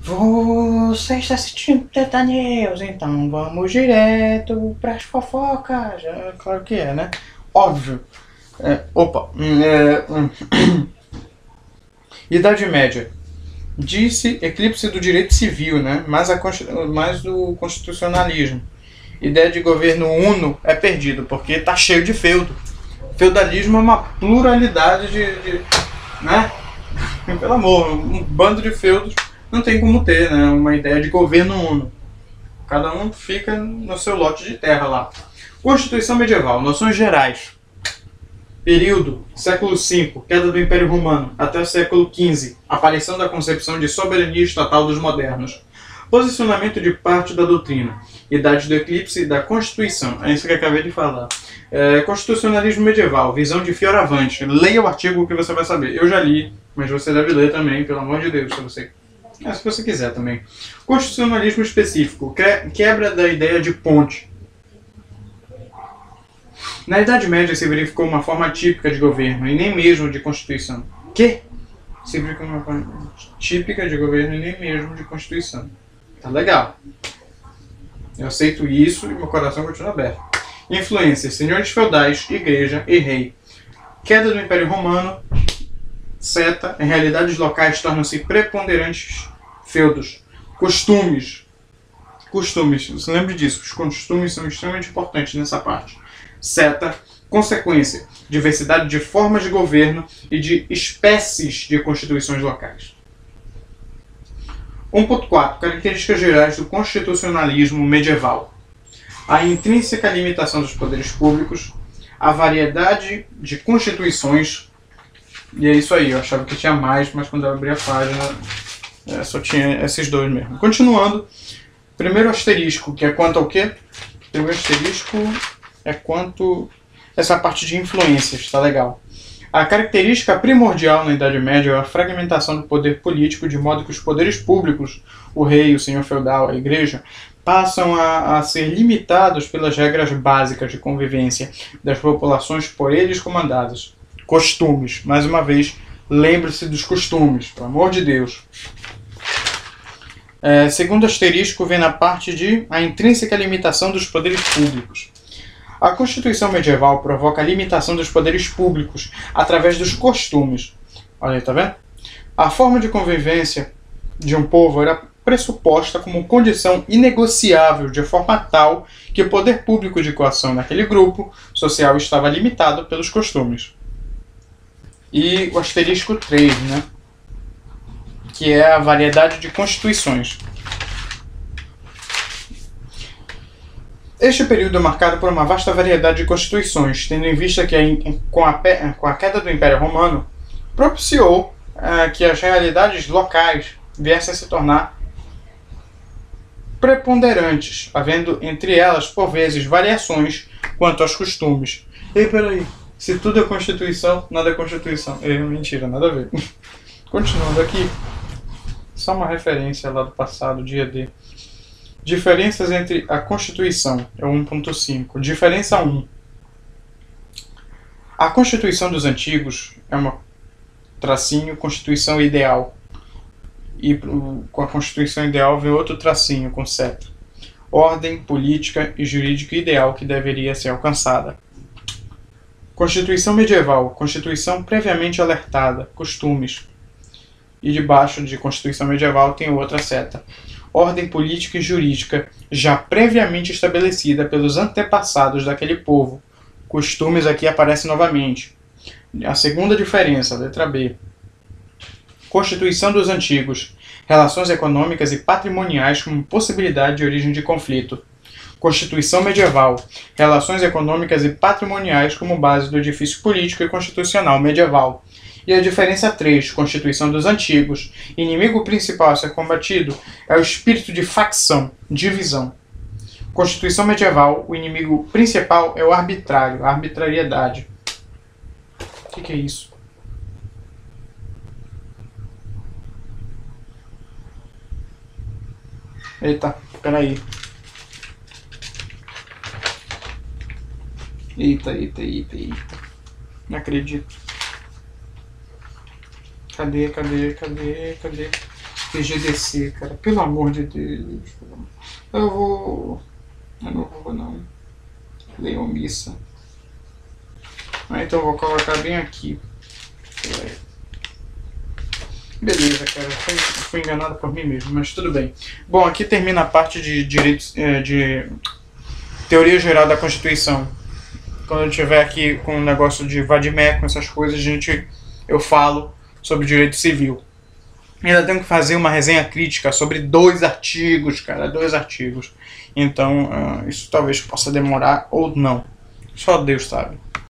Você está assistindo Teta News, então vamos direto pras fofocas. Claro que é, né? Óbvio. Idade Média. Disse eclipse do direito civil, né? Mais do constitucionalismo. Ideia de governo uno é perdido, porque tá cheio de feudo. Feudalismo é uma pluralidade né? Pelo amor, um bando de feudos não tem como ter, né? Uma ideia de governo uno. Cada um fica no seu lote de terra lá. Constituição medieval, noções gerais. Período, século V, queda do Império Romano, até o século XV, aparição da concepção de soberania estatal dos modernos. Posicionamento de parte da doutrina, idade do eclipse e da Constituição, é isso que eu acabei de falar. Constitucionalismo medieval, visão de Fioravante, leia o artigo que você vai saber. Eu já li, mas você deve ler também, pelo amor de Deus, se você quiser também. Constitucionalismo específico, quebra da ideia de ponte. Na Idade Média se verificou uma forma típica de governo e nem mesmo de constituição. Que? Se verificou uma forma típica de governo e nem mesmo de constituição. Tá legal. Eu aceito isso e meu coração continua aberto. Influências, senhores feudais, igreja e rei. Queda do Império Romano, seta, em realidades locais tornam-se preponderantes feudos. Costumes, você lembre disso, os costumes são extremamente importantes nessa parte. Seta, consequência, diversidade de formas de governo e de espécies de constituições locais. 1.4. Características gerais do constitucionalismo medieval. A intrínseca limitação dos poderes públicos, a variedade de constituições, e é isso aí, eu achava que tinha mais, mas quando eu abri a página só tinha esses dois mesmo. Continuando, primeiro asterisco, que é quanto ao quê? Primeiro asterisco é quanto essa parte de influências, tá legal. A característica primordial na Idade Média é a fragmentação do poder político, de modo que os poderes públicos, o rei, o senhor feudal, a igreja, passam a ser limitados pelas regras básicas de convivência das populações por eles comandadas. Costumes, mais uma vez, lembre-se dos costumes, pelo amor de Deus. Segundo asterisco vem na parte de a intrínseca limitação dos poderes públicos. A Constituição medieval provoca a limitação dos poderes públicos através dos costumes. Olha aí, tá vendo? A forma de convivência de um povo era pressuposta como condição inegociável, de forma tal que o poder público de coação naquele grupo social estava limitado pelos costumes. E o asterisco 3, né? Que é a variedade de constituições. Este período é marcado por uma vasta variedade de constituições, tendo em vista que com a queda do Império Romano propiciou que as realidades locais viessem a se tornar preponderantes, havendo entre elas, por vezes, variações quanto aos costumes. E peraí, se tudo é Constituição, nada é Constituição. Mentira, nada a ver. Continuando aqui, só uma referência lá do passado, dia D. Diferenças entre a Constituição, é o 1.5. Diferença 1. A Constituição dos Antigos é uma tracinho Constituição Ideal. E com a Constituição Ideal vem outro tracinho com seta. Ordem política e jurídica ideal que deveria ser alcançada. Constituição Medieval, Constituição previamente alertada, costumes. E debaixo de Constituição Medieval tem outra seta. Ordem política e jurídica já previamente estabelecida pelos antepassados daquele povo. Costumes aqui aparecem novamente. A segunda diferença, letra B. Constituição dos Antigos. Relações econômicas e patrimoniais como possibilidade de origem de conflito. Constituição Medieval. Relações econômicas e patrimoniais como base do edifício político e constitucional medieval. E a diferença 3, Constituição dos Antigos. Inimigo principal a ser combatido é o espírito de facção, divisão. Constituição Medieval, o inimigo principal é o arbitrário, a arbitrariedade. O que é isso? Eita, peraí. Eita. Não acredito. Cadê? PGDC, cara. Pelo amor de Deus. Eu não vou, não. Leia omissa. Então eu vou colocar bem aqui. Beleza, cara. Fui enganado por mim mesmo, mas tudo bem. Bom, aqui termina a parte de direitos, de teoria geral da Constituição. Quando eu estiver aqui com um negócio de vadimécum, essas coisas, eu falo sobre direito civil. Ainda tenho que fazer uma resenha crítica sobre 2 artigos, cara, 2 artigos. Então, isso talvez possa demorar ou não. Só Deus sabe.